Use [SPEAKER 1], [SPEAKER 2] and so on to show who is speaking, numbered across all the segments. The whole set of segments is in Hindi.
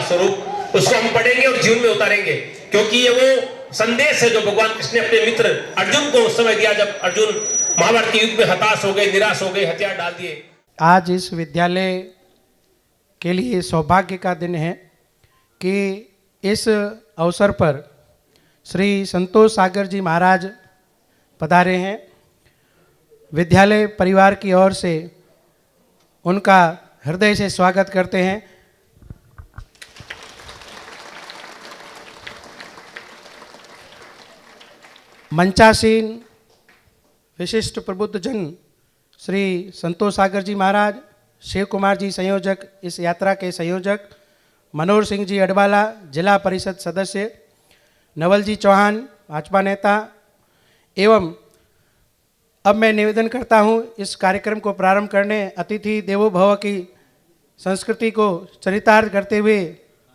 [SPEAKER 1] स्वरूप, उसको हम पढ़ेंगे और जीवन में उतारेंगे, क्योंकि ये वो संदेश है जो भगवान कृष्ण ने अपने मित्र अर्जुन को उस समय दिया जब अर्जुन महाभारत के युद्ध में हताश हो गए, निराश हो गए, हथियार डाल दिए।
[SPEAKER 2] आज इस विद्यालय के लिए सौभाग्य का दिन है कि इस अवसर पर श्री संतोष सागर जी महाराज पधारे हैं। विद्यालय परिवार की ओर से उनका हृदय से स्वागत करते हैं। मंचासीन विशिष्ट प्रबुद्धजन श्री संतोष सागर जी महाराज, शिव कुमार जी संयोजक, इस यात्रा के संयोजक, मनोहर सिंह जी अडवाला जिला परिषद सदस्य, नवल जी चौहान भाजपा नेता, एवं अब मैं निवेदन करता हूं इस कार्यक्रम को प्रारंभ करने अतिथि देवो भव की संस्कृति को चरितार्थ करते हुए,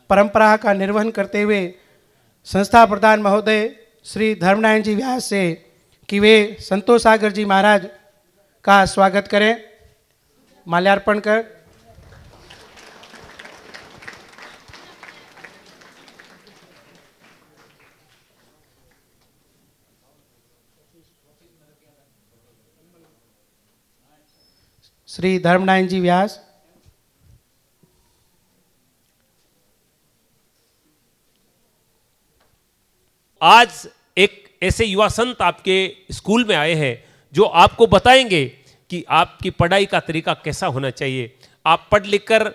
[SPEAKER 2] परंपरा का निर्वहन करते हुए संस्था प्रधान महोदय श्री धर्मनारायण जी व्यास से कि वे संतोष सागर जी महाराज का स्वागत करें, माल्यार्पण कर। श्री धर्मनारायण जी व्यास।
[SPEAKER 1] आज एक ऐसे युवा संत आपके स्कूल में आए हैं जो आपको बताएंगे कि आपकी पढ़ाई का तरीका कैसा होना चाहिए, आप पढ़ लिख कर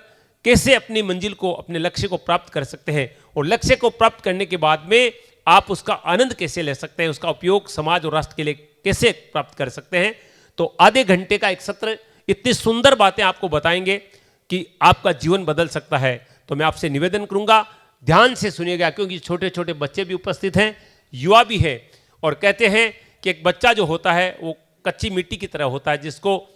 [SPEAKER 1] कैसे अपनी मंजिल को, अपने लक्ष्य को प्राप्त कर सकते हैं, और लक्ष्य को प्राप्त करने के बाद में आप उसका आनंद कैसे ले सकते हैं, उसका उपयोग समाज और राष्ट्र के लिए कैसे प्राप्त कर सकते हैं। तो आधे घंटे का एक सत्र इतनी सुंदर बातें आपको बताएंगे कि आपका जीवन बदल सकता है। तो मैं आपसे निवेदन करूंगा, ध्यान से सुनिएगा, क्योंकि छोटे छोटे बच्चे भी उपस्थित हैं, युवा भी है, और कहते हैं कि एक बच्चा जो होता है वो कच्ची मिट्टी की तरह होता है, जिसको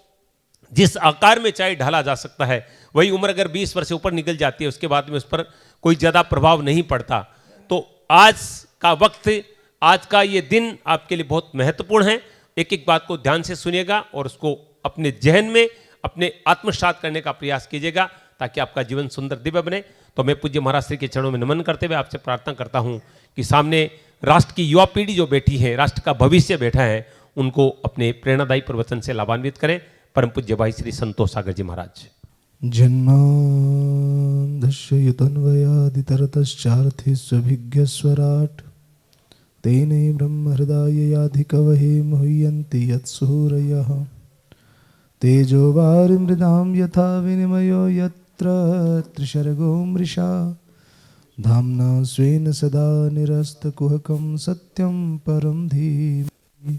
[SPEAKER 1] जिस आकार में चाहे ढाला जा सकता है। वही उम्र अगर 20 वर्ष से ऊपर निकल जाती है, उसके बाद में उस पर कोई ज़्यादा प्रभाव नहीं पड़ता। तो आज का वक्त, आज का ये दिन आपके लिए बहुत महत्वपूर्ण है। एक एक बात को ध्यान से सुनिएगा और उसको अपने जहन में अपने आत्मसात करने का प्रयास कीजिएगा, ताकि आपका जीवन सुंदर दिव्य बने। तो मैं पूज्य महाराज श्री के चरणों में नमन करते हुए आपसे प्रार्थना करता हूँ कि सामने राष्ट्र की युवा पीढ़ी जो बैठी है, राष्ट्र का भविष्य बैठा है, उनको अपने प्रेरणादायी प्रवचन से लाभान्वित करें। परम पूज्य भाई श्री संतोष सागर जी महाराज।
[SPEAKER 3] जन्मांधस्य युतन्वयादितरतश्चार्थिस्वभिज्ञस्वराट् तेने ब्रह्महृदाययाधिकवहे मुह्यन्ति यत्सूरयः तेजो वारिमृदां यथा विनिमयो यत्र त्रिशर्गो मृषा धाम्ना स्वेन सदा निरस्तकुहकं सत्यं परं धीमहि।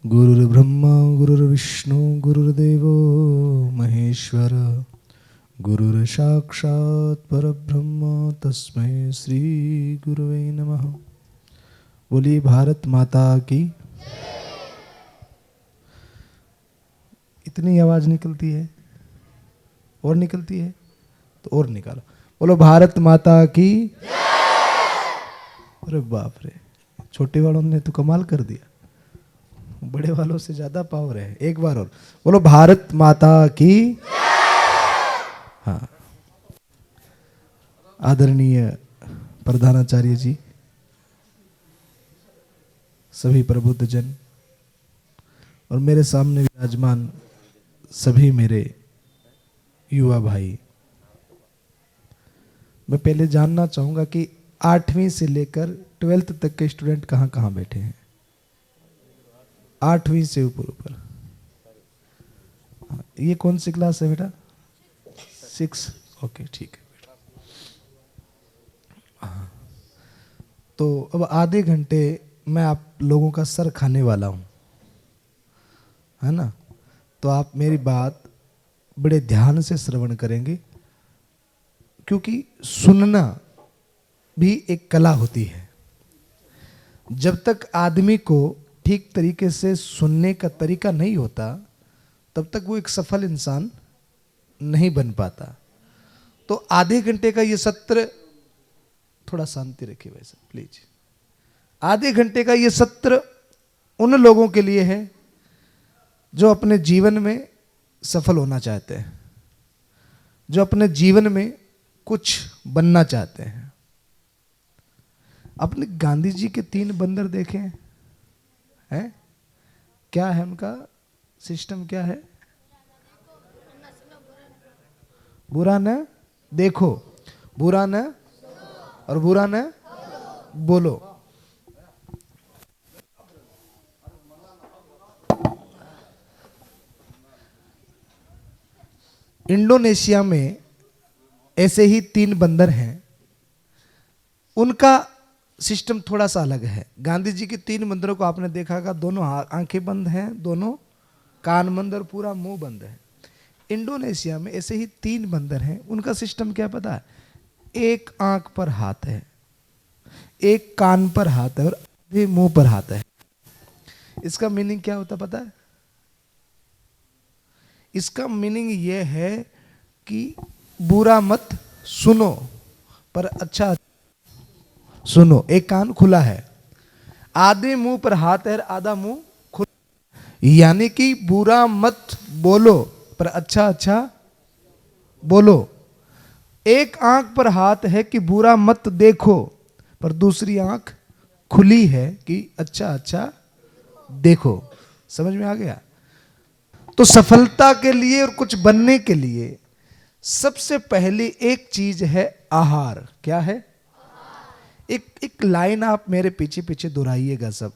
[SPEAKER 3] गुरुर्ब्रह्मा गुरुर्विष्णु गुरुर्देवो महेश्वर गुरुर्साक्षात् परब्रह्म तस्मै श्री गुरुवे नमः। बोलिए भारत माता की। इतनी आवाज निकलती है, और निकलती है तो और निकालो। बोलो भारत माता की। अरे बाप रे, छोटे वालों ने तो कमाल कर दिया, बड़े वालों से ज्यादा पावर है। एक बार और बोलो भारत माता की। हाँ, आदरणीय प्रधानाचार्य जी, सभी प्रबुद्धजन और मेरे सामने विराजमान सभी मेरे युवा भाई, मैं पहले जानना चाहूंगा कि 8वीं से लेकर 12th तक के स्टूडेंट कहाँ कहाँ बैठे हैं? 8वीं से ऊपर ऊपर। ये कौन सी क्लास है बेटा? 6। ओके, ठीक है बेटा। हाँ, तो अब आधे घंटे मैं आप लोगों का सर खाने वाला हूँ, है ना? तो आप मेरी बात बड़े ध्यान से श्रवण करेंगे, क्योंकि सुनना भी एक कला होती है। जब तक आदमी को ठीक तरीके से सुनने का तरीका नहीं होता, तब तक वो एक सफल इंसान नहीं बन पाता। तो आधे घंटे का ये सत्र, थोड़ा शांति रखिए भाई साहब प्लीज। आधे घंटे का ये सत्र उन लोगों के लिए है जो अपने जीवन में सफल होना चाहते हैं। जो अपने जीवन में कुछ बनना चाहते हैं। अपने गांधी जी के 3 बंदर देखे हैं? क्या है उनका सिस्टम? क्या है? बुरा न देखो, बुरा न और बुरा न बोलो। इंडोनेशिया में ऐसे ही 3 बंदर हैं। उनका सिस्टम थोड़ा सा अलग है। गांधी जी के 3 बंदरों को आपने देखा होगा, दोनों आंखें बंद हैं, दोनों कान बंद और पूरा मुंह बंद है। इंडोनेशिया में ऐसे ही 3 बंदर हैं। उनका सिस्टम क्या पता है? एक आंख पर हाथ है, एक कान पर हाथ है और आधे मुंह पर हाथ है। इसका मीनिंग क्या होता पता है? इसका मीनिंग यह है कि बुरा मत सुनो पर अच्छा सुनो। एक कान खुला है, आधे मुंह पर हाथ है, आधा मुंह खुला, यानी कि बुरा मत बोलो पर अच्छा अच्छा बोलो। एक आंख पर हाथ है कि बुरा मत देखो, पर दूसरी आंख खुली है कि अच्छा अच्छा देखो। समझ में आ गया? तो सफलता के लिए और कुछ बनने के लिए सबसे पहली एक चीज है आहार। क्या है? एक लाइन आप मेरे पीछे पीछे दोहराइएगा सब।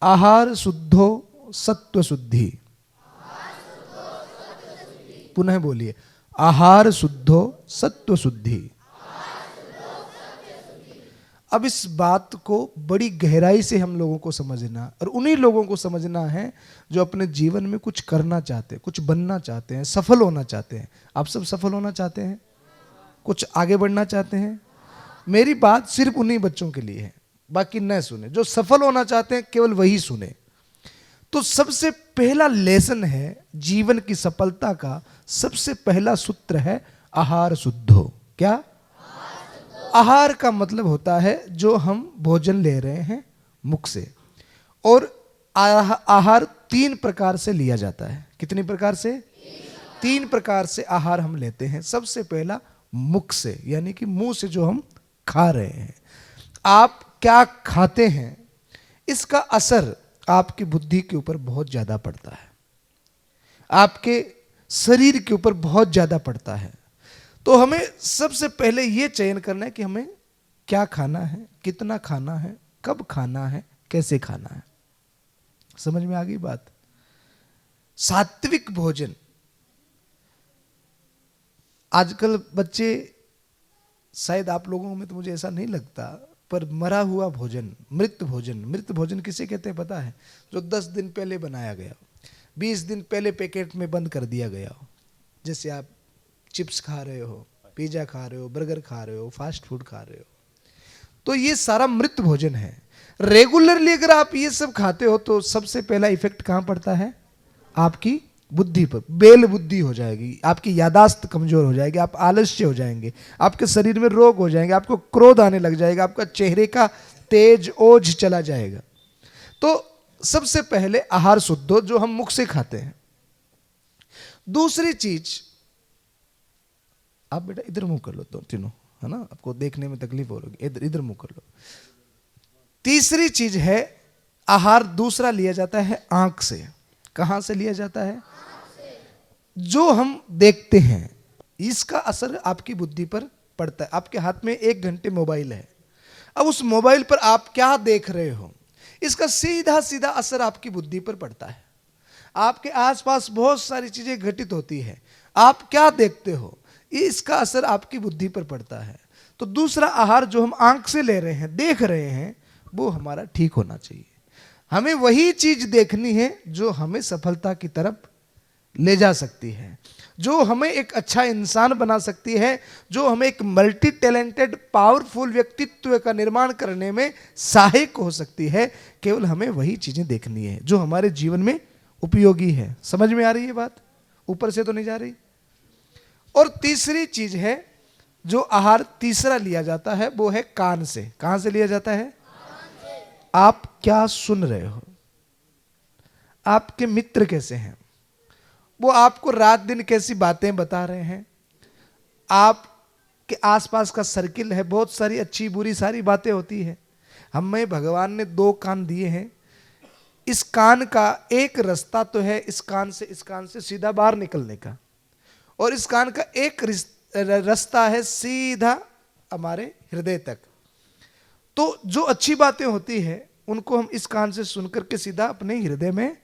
[SPEAKER 3] आहार शुद्धो सत्व शुद्धि। पुनः बोलिए, आहार शुद्धो सत्व शुद्धि। अब इस बात को बड़ी गहराई से हम लोगों को समझना, और उन्हीं लोगों को समझना है जो अपने जीवन में कुछ करना चाहते हैं, कुछ बनना चाहते हैं, सफल होना चाहते हैं। आप सब सफल होना चाहते हैं? कुछ आगे बढ़ना चाहते हैं? मेरी बात सिर्फ उन्हीं बच्चों के लिए है, बाकी न सुने। जो सफल होना चाहते हैं केवल वही सुने। तो सबसे पहला लेसन है जीवन की सफलता का, सबसे पहला सूत्र है आहार शुद्धो। क्या? आहार का मतलब होता है जो हम भोजन ले रहे हैं मुख से। और आहार 3 प्रकार से लिया जाता है। कितनी प्रकार से? 3 प्रकार से आहार हम लेते हैं। सबसे पहला मुख से, यानी कि मुंह से जो हम खा रहे हैं। आप क्या खाते हैं इसका असर आपकी बुद्धि के ऊपर बहुत ज्यादा पड़ता है, आपके शरीर के ऊपर बहुत ज्यादा पड़ता है। तो हमें सबसे पहले यह चयन करना है कि हमें क्या खाना है, कितना खाना है, कब खाना है, कैसे खाना है। समझ में आ गई बात? सात्विक भोजन। आजकल बच्चे, शायद आप लोगों में तो मुझे ऐसा नहीं लगता, पर मरा हुआ भोजन, मृत भोजन। मृत भोजन किसे कहते हैं पता है? जो 10 दिन पहले बनाया गया हो, 20 दिन पहले पैकेट में बंद कर दिया गया हो। जैसे आप चिप्स खा रहे हो, पिज्जा खा रहे हो, बर्गर खा रहे हो, फास्ट फूड खा रहे हो, तो ये सारा मृत भोजन है। रेगुलरली अगर आप ये सब खाते हो तो सबसे पहला इफेक्ट कहां पड़ता है? आपकी बुद्धि पर। बेल बुद्धि हो जाएगी, आपकी यादाश्त कमजोर हो जाएगी, आप आलस्य हो जाएंगे, आपके शरीर में रोग हो जाएंगे, आपको क्रोध आने लग जाएगा, आपका चेहरे का तेज ओज चला जाएगा। तो सबसे पहले आहार शुद्धो, जो हम मुख से खाते हैं। दूसरी चीज, आप बेटा इधर मुंह कर लो, तो तीनों है ना, आपको देखने में तकलीफ हो रही, इधर इधर मुंह कर लो। तीसरी चीज है आहार दूसरा लिया जाता है आंख से। कहां से लिया जाता है? जो हम देखते हैं इसका असर आपकी बुद्धि पर पड़ता है। आपके हाथ में 1 घंटे मोबाइल है, अब उस मोबाइल पर आप क्या देख रहे हो, इसका सीधा सीधा असर आपकी बुद्धि पर पड़ता है। आपके आसपास बहुत सारी चीजें घटित होती है, आप क्या देखते हो, इसका असर आपकी बुद्धि पर पड़ता है। तो दूसरा आहार जो हम आंख से ले रहे हैं, देख रहे हैं, वो हमारा ठीक होना चाहिए। हमें वही चीज देखनी है जो हमें सफलता की तरफ ले जा सकती है, जो हमें एक अच्छा इंसान बना सकती है, जो हमें एक मल्टी टैलेंटेड पावरफुल व्यक्तित्व का निर्माण करने में सहायक हो सकती है। केवल हमें वही चीजें देखनी है जो हमारे जीवन में उपयोगी है। समझ में आ रही है बात? ऊपर से तो नहीं जा रही? और तीसरी चीज है जो आहार तीसरा लिया जाता है, वो है कान से। कहां से लिया जाता है? आप क्या सुन रहे हो, आपके मित्र कैसे हैं, वो आपको रात दिन कैसी बातें बता रहे हैं, आपके आसपास का सर्किल है, बहुत सारी अच्छी बुरी सारी बातें होती है। हमें भगवान ने 2 कान दिए हैं। इस कान का एक रास्ता तो है इस कान से सीधा बाहर निकलने का, और इस कान का एक रास्ता है सीधा हमारे हृदय तक। तो जो अच्छी बातें होती है उनको हम इस कान से सुनकर के सीधा अपने हृदय में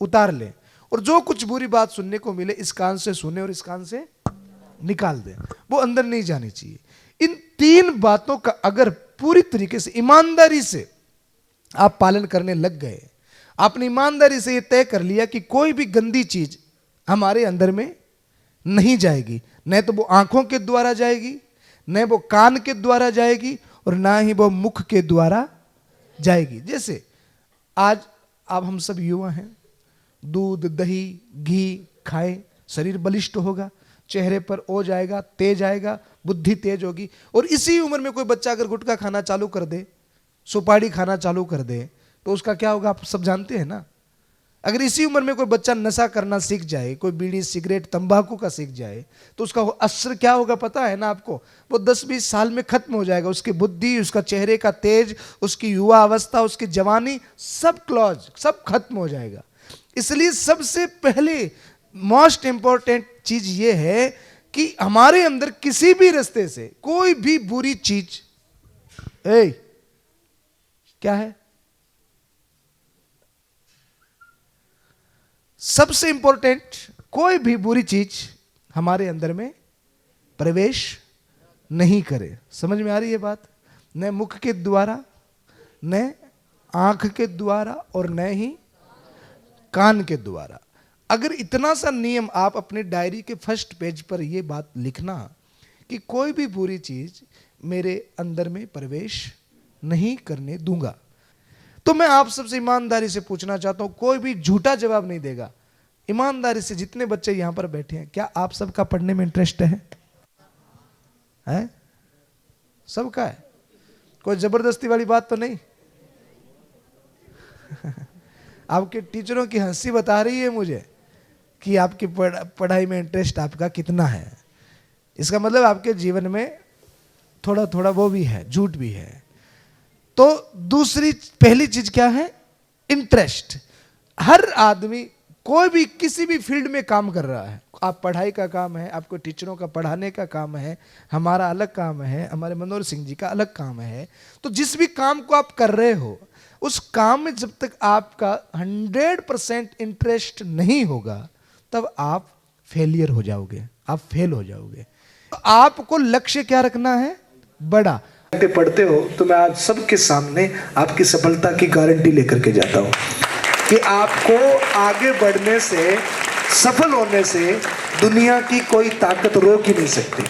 [SPEAKER 3] उतार लें, और जो कुछ बुरी बात सुनने को मिले इस कान से सुने और इस कान से निकाल दें, वो अंदर नहीं जानी चाहिए। इन 3 बातों का अगर पूरी तरीके से ईमानदारी से आप पालन करने लग गए, आपने ईमानदारी से ये तय कर लिया कि कोई भी गंदी चीज हमारे अंदर में नहीं जाएगी, न तो वो आंखों के द्वारा जाएगी, न वो कान के द्वारा जाएगी, और ना ही वो मुख के द्वारा जाएगी। जैसे आज आप हम सब युवा हैं, दूध दही घी खाएं, शरीर बलिष्ठ होगा, चेहरे पर ओज आएगा, तेज आएगा, बुद्धि तेज होगी। और इसी उम्र में कोई बच्चा अगर गुटखा खाना चालू कर दे, सुपारी खाना चालू कर दे, तो उसका क्या होगा आप सब जानते हैं ना। अगर इसी उम्र में कोई बच्चा नशा करना सीख जाए, कोई बीड़ी सिगरेट तंबाकू का सीख जाए, तो उसका असर क्या होगा पता है ना आपको। वो 10-20 साल में खत्म हो जाएगा। उसकी बुद्धि, उसका चेहरे का तेज, उसकी युवा अवस्था, उसकी जवानी, सब क्लॉज, सब खत्म हो जाएगा। इसलिए सबसे पहले मोस्ट इंपॉर्टेंट चीज ये है कि हमारे अंदर किसी भी रास्ते से कोई भी बुरी चीज, क्या है, सबसे इंपॉर्टेंट, कोई भी बुरी चीज हमारे अंदर में प्रवेश नहीं करे। समझ में आ रही है बात? न मुख के द्वारा, न आंख के द्वारा, और न ही कान के द्वारा। अगर इतना सा नियम आप अपने डायरी के फर्स्ट पेज पर यह बात लिखना कि कोई भी बुरी चीज मेरे अंदर में प्रवेश नहीं करने दूंगा, तो मैं आप सबसे ईमानदारी से पूछना चाहता हूं, कोई भी झूठा जवाब नहीं देगा। ईमानदारी से जितने बच्चे यहां पर बैठे हैं, क्या आप सबका पढ़ने में इंटरेस्ट है? सबका है? कोई जबरदस्ती वाली बात तो नहीं? आपके टीचरों की हंसी बता रही है मुझे कि आपकी पढ़ाई में इंटरेस्ट आपका कितना है। इसका मतलब आपके जीवन में थोड़ा थोड़ा वो भी है, झूठ भी है। तो पहली चीज क्या है? इंटरेस्ट। हर आदमी कोई भी किसी भी फील्ड में काम कर रहा है, आप पढ़ाई का काम है, आपको टीचरों का पढ़ाने का काम है, हमारा अलग काम है, हमारे मनोहर सिंह जी का अलग काम है। तो जिस भी काम को आप कर रहे हो, उस काम में जब तक आपका 100% इंटरेस्ट नहीं होगा, तब आप फेलियर हो जाओगे, आप फेल हो जाओगे। तो आपको लक्ष्य क्या रखना है? बड़ा। पढ़ते हो तो मैं आज सबके सामने आपकी सफलता की गारंटी लेकर के जाता हूं कि आपको आगे बढ़ने से, सफल होने से दुनिया की कोई ताकत रोक ही नहीं सकती।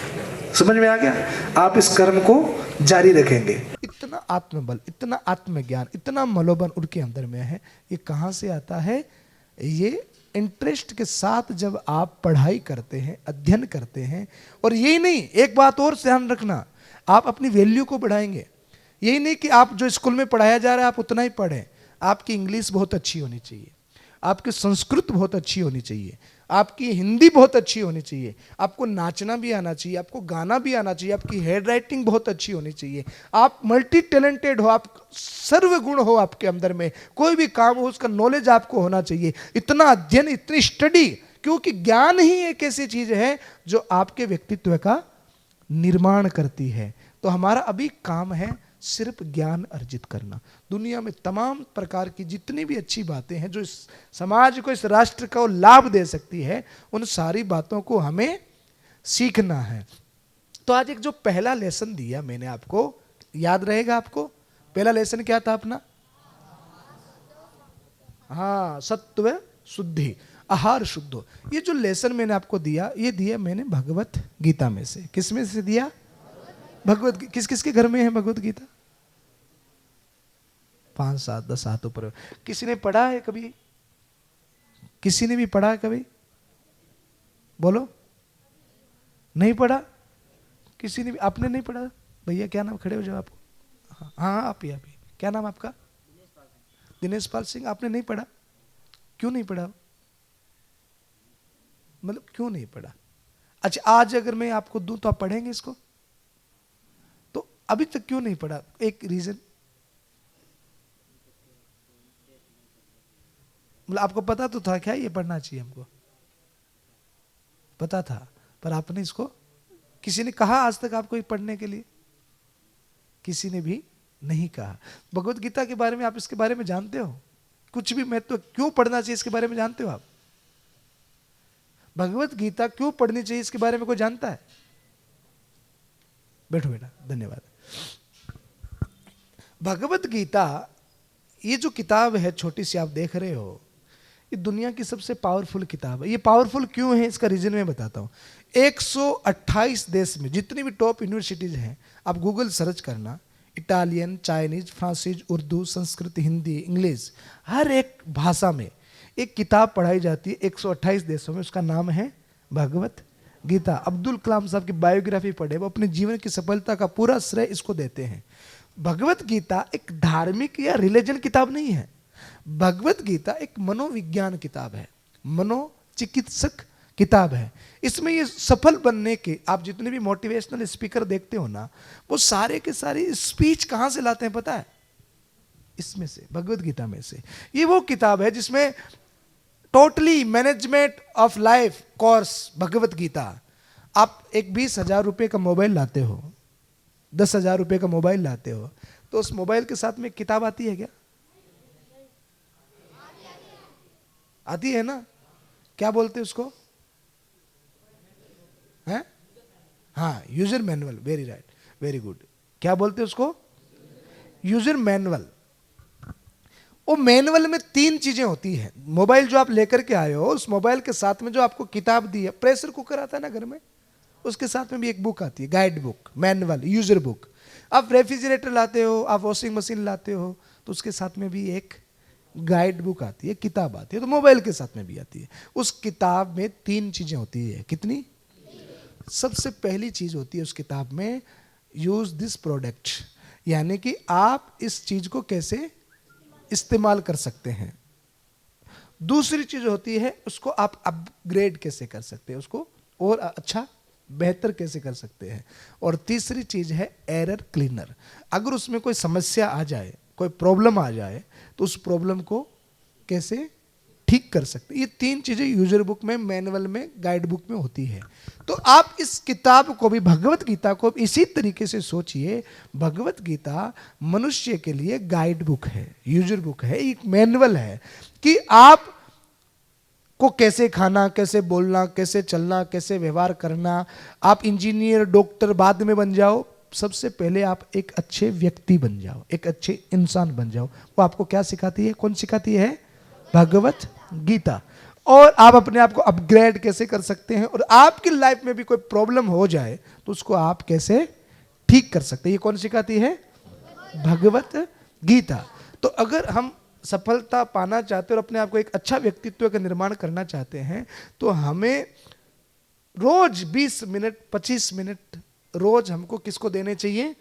[SPEAKER 3] समझ में आ गया? आप इस कर्म को जारी रखेंगे। इतना आत्मबल, इतना आत्मज्ञान, इतना मनोबल उनके अंदर में है। ये कहां से आता है? ये इंटरेस्ट के साथ जब आप पढ़ाई करते हैं, अध्ययन करते हैं। और यही नहीं, एक बात और ध्यान रखना, आप अपनी वैल्यू को बढ़ाएंगे। यही नहीं कि आप जो स्कूल में पढ़ाया जा रहा है आप उतना ही पढ़ें। आपकी इंग्लिश बहुत अच्छी होनी चाहिए, आपकी संस्कृत बहुत अच्छी होनी चाहिए, आपकी हिंदी बहुत अच्छी होनी चाहिए, आपको नाचना भी आना चाहिए, आपको गाना भी आना चाहिए, आपकी हैंड राइटिंग बहुत अच्छी होनी चाहिए, आप मल्टी टैलेंटेड हो, आप सर्वगुण हो आपके अंदर में, कोई भी काम हो उसका नॉलेज आपको होना चाहिए। इतना अध्ययन, इतनी स्टडी, क्योंकि ज्ञान ही एक ऐसी चीज है जो आपके व्यक्तित्व का निर्माण करती है। तो हमारा अभी काम है सिर्फ ज्ञान अर्जित करना। दुनिया में तमाम प्रकार की जितनी भी अच्छी बातें हैं जो इस समाज को, इस राष्ट्र को लाभ दे सकती है, उन सारी बातों को हमें सीखना है। तो आज एक जो पहला लेसन दिया मैंने आपको, याद रहेगा आपको? पहला लेसन क्या था अपना? हाँ, सत्व शुद्धि, आहार शुद्ध हो। ये जो लेसन मैंने आपको दिया, ये दिया मैंने भगवत गीता में से। किस में से दिया? भगवत। किस किस के घर में है भगवत गीता? 5, 7, 10 हाथ ऊपर। किसी ने पढ़ा है कभी? किसी ने भी पढ़ा है कभी? बोलो। नहीं पढ़ा? किसी ने भी? आपने नहीं पढ़ा? भैया क्या नाम? खड़े हो जाओ। आपको हाँ आप ही क्या नाम आपका? दिनेश पाल सिंह। आपने नहीं पढ़ा? क्यों नहीं पढ़ा? मतलब क्यों नहीं पढ़ा? अच्छा, आज अगर मैं आपको दूं तो आप पढ़ेंगे इसको? तो अभी तक क्यों नहीं पढ़ा? एक रीजन, मतलब आपको पता तो था क्या ये पढ़ना चाहिए हमको? पता था, पर आपने इसको, किसी ने कहा आज तक आपको ये पढ़ने के लिए? किसी ने भी नहीं कहा। भगवत गीता के बारे में आप इसके बारे में जानते हो? कुछ भी महत्व क्यों पढ़ना चाहिए इसके बारे में जानते हो आप? भगवत गीता क्यों पढ़नी चाहिए इसके बारे में कोई जानता है? बैठो बेटा, धन्यवाद। भगवत गीता ये जो किताब है छोटी सी आप देख रहे हो, ये दुनिया की सबसे पावरफुल किताब है। ये पावरफुल क्यों है इसका रीजन मैं बताता हूं। 128 देश में जितनी भी टॉप यूनिवर्सिटीज हैं, आप गूगल सर्च करना, इटालियन, चाइनीज, फ्रांसीज, उर्दू, संस्कृत, हिंदी, इंग्लिश, हर एक भाषा में एक किताब पढ़ाई जाती है 128 देशों में। उसका नाम है भगवत गीता। अब्दुल कलाम साहब की बायोग्राफी पढ़े, वो अपने जीवन की सफलता का पूरा श्रेय इसको देते हैं। भगवत गीता एक धार्मिक या रिलीजन किताब नहीं है। भगवत गीता एक मनोविज्ञान किताब है, मनोचिकित्सक किताब है। इसमें ये सफल बनने के, आप जितने भी मोटिवेशनल स्पीकर देखते हो ना, वो सारे के सारे स्पीच कहां से लाते हैं पता है? इसमें से, भगवत गीता में से। ये वो किताब है जिसमें totally management of life course Bhagavad Gita. आप एक 20,000 रुपए का मोबाइल लाते हो, 10,000 रुपए का मोबाइल लाते हो, तो उस मोबाइल के साथ में किताब आती है क्या? आती है ना? क्या बोलते हैं उसको? है? हाँ, user manual. Very right, very good. क्या बोलते हैं उसको? User manual. वो मैनुअल में 3 चीजें होती है। मोबाइल जो आप लेकर के आए हो, उस मोबाइल के साथ में जो आपको किताब दी है, प्रेशर कुकर आता है ना घर में, उसके साथ में भी एक बुक आती है, guide book, manual, user book. आप रेफ्रिजरेटर लाते हो, आप वॉशिंग मशीन लाते हो, तो उसके साथ में भी एक गाइड बुक आती है, किताब आती है। तो मोबाइल के साथ में भी आती है। उस किताब में 3 चीजें होती है। कितनी? सबसे पहली चीज होती है उस किताब में, यूज दिस प्रोडक्ट, यानी कि आप इस चीज को कैसे इस्तेमाल कर सकते हैं। दूसरी चीज होती है उसको आप अपग्रेड कैसे कर सकते हैं, उसको और अच्छा बेहतर कैसे कर सकते हैं। और तीसरी चीज है एरर क्लीनर। अगर उसमें कोई समस्या आ जाए, कोई प्रॉब्लम आ जाए, तो उस प्रॉब्लम को कैसे ठीक कर सकते हैं। ये 3 चीजें यूजर बुक में, मैनुअल में, गाइड बुक में होती है। तो आप इस किताब को भी, भगवत गीता को इसी तरीके से सोचिए। भगवत गीता मनुष्य के लिए गाइड बुक है, यूजर बुक है, एक मैनुअल है कि आप को कैसे खाना, कैसे बोलना, कैसे चलना, कैसे व्यवहार करना। आप इंजीनियर, डॉक्टर बाद में बन जाओ, सबसे पहले आप एक अच्छे व्यक्ति बन जाओ, एक अच्छे इंसान बन जाओ। वो आपको क्या सिखाती है? कौन सिखाती है? भगवत गीता। और आप अपने आप को अपग्रेड कैसे कर सकते हैं, और आपकी लाइफ में भी कोई प्रॉब्लम हो जाए तो उसको आप कैसे ठीक कर सकते हैं, ये कौन सिखाती है? भगवत गीता। तो अगर हम सफलता पाना चाहते हैं और अपने आप को एक अच्छा व्यक्तित्व का निर्माण करना चाहते हैं, तो हमें रोज 20 मिनट, 25 मिनट रोज हमको किसको देने चाहिए?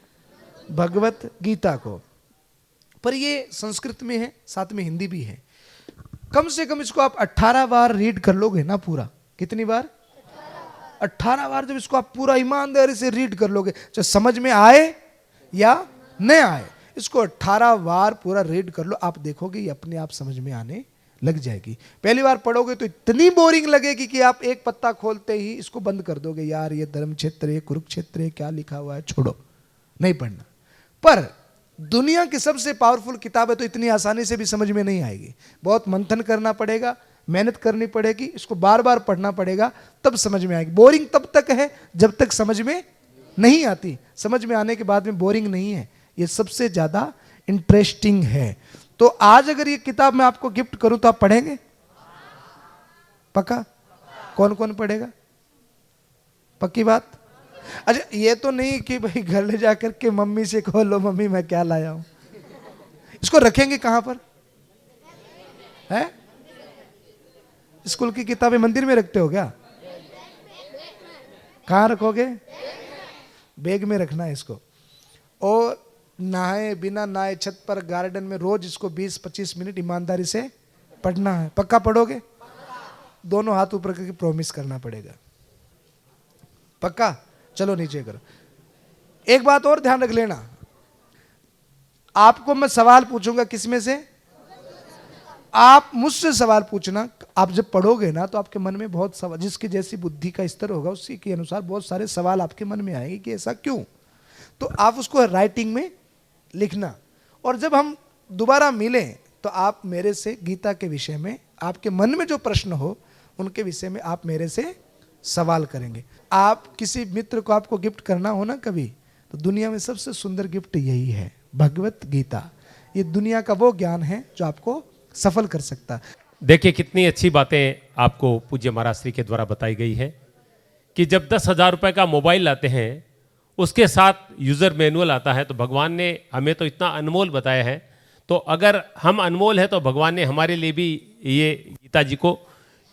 [SPEAKER 3] भगवत गीता को। पर ये संस्कृत में है, साथ में हिंदी भी है। कम से कम इसको आप 18 बार रीड कर लोगे ना पूरा। कितनी बार? 18 बार जब इसको आप पूरा ईमानदारी से रीड कर लोगे, चाहे समझ में आए या न आए, इसको 18 बार पूरा रीड कर लो, आप देखोगे ये अपने आप समझ में आने लग जाएगी। पहली बार पढ़ोगे तो इतनी बोरिंग लगेगी कि आप एक पत्ता खोलते ही इसको बंद कर दोगे, यार ये धर्म क्षेत्र है, कुरुक्षेत्र है, क्या लिखा हुआ है, छोड़ो, नहीं पढ़ना। पर दुनिया की सबसे पावरफुल किताब है, तो इतनी आसानी से भी समझ में नहीं आएगी। बहुत मंथन करना पड़ेगा, मेहनत करनी पड़ेगी, इसको बार बार पढ़ना पड़ेगा, तब समझ में आएगी। बोरिंग तब तक है जब तक समझ में नहीं आती। समझ में आने के बाद में बोरिंग नहीं है, ये सबसे ज्यादा इंटरेस्टिंग है। तो आज अगर ये किताब मैं आपको गिफ्ट करूं तो आप पढ़ेंगे? पक्का? कौन कौन पढ़ेगा? पक्की बात? अच्छा, ये तो नहीं कि भाई घर ले जाकर के मम्मी से कहो, लो मम्मी मैं क्या लाया हूं। इसको रखेंगे कहां पर? है? स्कूल की किताबें मंदिर में रखते हो क्या? कहां रखोगे? बैग में रखना है इसको। और नहाए बिना नहाए छत पर, गार्डन में रोज इसको 20-25 मिनट ईमानदारी से पढ़ना है। पक्का पढ़ोगे? दोनों हाथ ऊपर करके प्रॉमिस करना पड़ेगा। पक्का? चलो नीचे करो। एक बात और ध्यान रख लेना, आपको मैं सवाल पूछूंगा, किसमें से? आप मुझसे सवाल पूछना। आप जब पढ़ोगे ना तो आपके मन में बहुत सवाल, जिसकी जैसी बुद्धि का स्तर होगा उसी के अनुसार बहुत सारे सवाल आपके मन में आएंगे कि ऐसा क्यों। तो आप उसको राइटिंग में लिखना, और जब हम दोबारा मिलें तो आप मेरे से गीता के विषय में, आपके मन में जो प्रश्न हो उनके विषय में आप मेरे से सवाल करेंगे। आप किसी मित्र को आपको गिफ्ट करना हो ना कभी, तो दुनिया में सबसे सुंदर गिफ्ट यही है, भगवत गीता। ये दुनिया का वो ज्ञान है जो आपको सफल कर सकता है।
[SPEAKER 1] देखिए कितनी अच्छी बातें आपको पूज्य महाराज श्री के द्वारा बताई गई है कि जब 10,000 रुपए का मोबाइल लाते हैं उसके साथ यूज़र मैनुअल आता है, तो भगवान ने हमें तो इतना अनमोल बताया है, तो अगर हम अनमोल है तो भगवान ने हमारे लिए भी ये गीता जी को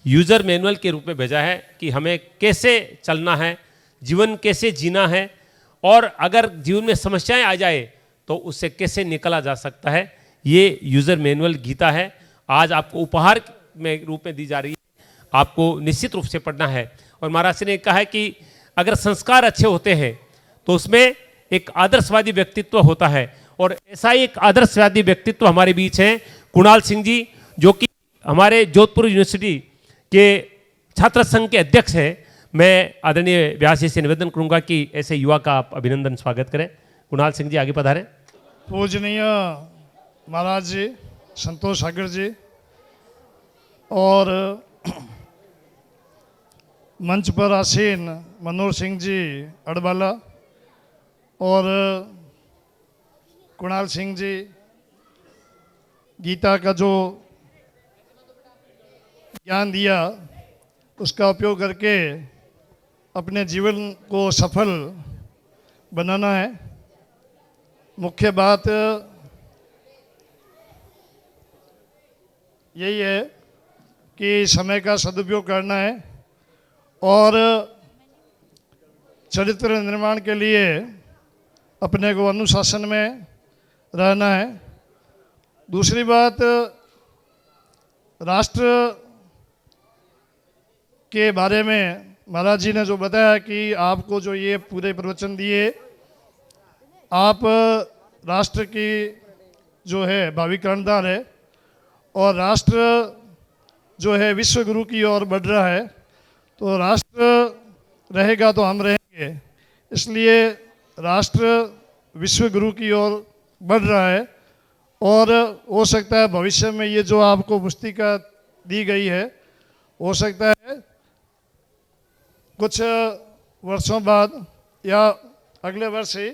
[SPEAKER 1] यूज़र मैनुअल के रूप में भेजा है कि हमें कैसे चलना है, जीवन कैसे जीना है, और अगर जीवन में समस्याएं आ जाए तो उससे कैसे निकला जा सकता है। ये यूज़र मैनुअल गीता है, आज आपको उपहार में रूप में दी जा रही है, आपको निश्चित रूप से पढ़ना है। और महाराज ने कहा है कि अगर संस्कार अच्छे होते हैं तो उसमें एक आदर्शवादी व्यक्तित्व होता है, और ऐसा ही एक आदर्शवादी व्यक्तित्व हमारे बीच हैं कुणाल सिंह जी, जो कि हमारे जोधपुर यूनिवर्सिटी के छात्र संघ के अध्यक्ष हैं। मैं आदरणीय व्यास जी से निवेदन करूंगा कि ऐसे युवा का आप अभिनंदन स्वागत करें। कुणाल सिंह जी आगे पधारें।
[SPEAKER 4] पूजनीय महाराज जी, संतोष सागर जी, और मंच पर आसीन मनोहर सिंह जी अड़बाला और कुणाल सिंह जी, गीता का जो ज्ञान दिया उसका उपयोग करके अपने जीवन को सफल बनाना है। मुख्य बात यही है कि समय का सदुपयोग करना है और चरित्र निर्माण के लिए अपने को अनुशासन में रहना है। दूसरी बात, राष्ट्र के बारे में महाराज जी ने जो बताया कि आपको जो ये पूरे प्रवचन दिए, आप राष्ट्र की जो है भावी कर्णधार है, और राष्ट्र जो है विश्व गुरु की ओर बढ़ रहा है, तो राष्ट्र रहेगा तो हम रहेंगे। इसलिए राष्ट्र विश्व गुरु की ओर बढ़ रहा है, और हो सकता है भविष्य में ये जो आपको पुस्तिका दी गई है, हो सकता है कुछ वर्षों बाद या अगले वर्ष ही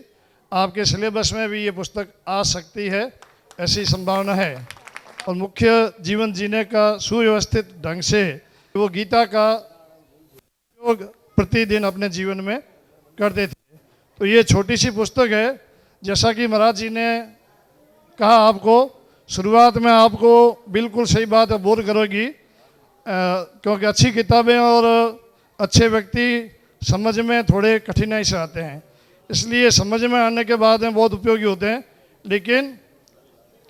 [SPEAKER 4] आपके सिलेबस में भी ये पुस्तक आ सकती है, ऐसी संभावना है। और मुख्य जीवन जीने का सुव्यवस्थित ढंग से वो गीता का उपयोग प्रतिदिन अपने जीवन में करते थे। तो ये छोटी सी पुस्तक है, जैसा कि महाराज जी ने कहा, आपको शुरुआत में आपको बिल्कुल सही बात बोर करोगी, क्योंकि अच्छी किताबें और अच्छे व्यक्ति समझ में थोड़े कठिनाई से आते हैं, इसलिए समझ में आने के बाद में बहुत उपयोगी होते हैं। लेकिन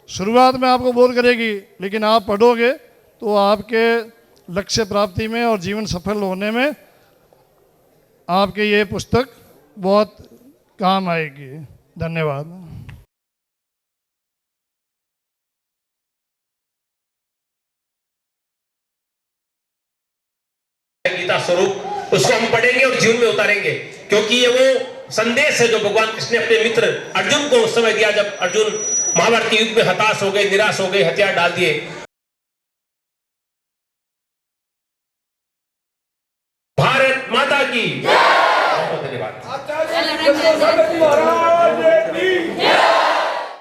[SPEAKER 4] शुरुआत में आपको बोर करेगी, लेकिन आप पढ़ोगे तो आपके लक्ष्य प्राप्ति में और जीवन सफल होने में आपके ये पुस्तक बहुत काम आएगी। धन्यवाद।
[SPEAKER 1] गीता स्वरूप उसको हम पढ़ेंगे और जीवन में उतारेंगे, क्योंकि ये वो संदेश है जो भगवान कृष्ण ने अपने मित्र अर्जुन को उस समय दिया जब अर्जुन महाभारत के युद्ध में हताश हो गए, निराश हो गए, हथियार डाल दिए। भारत माता की धन्यवाद।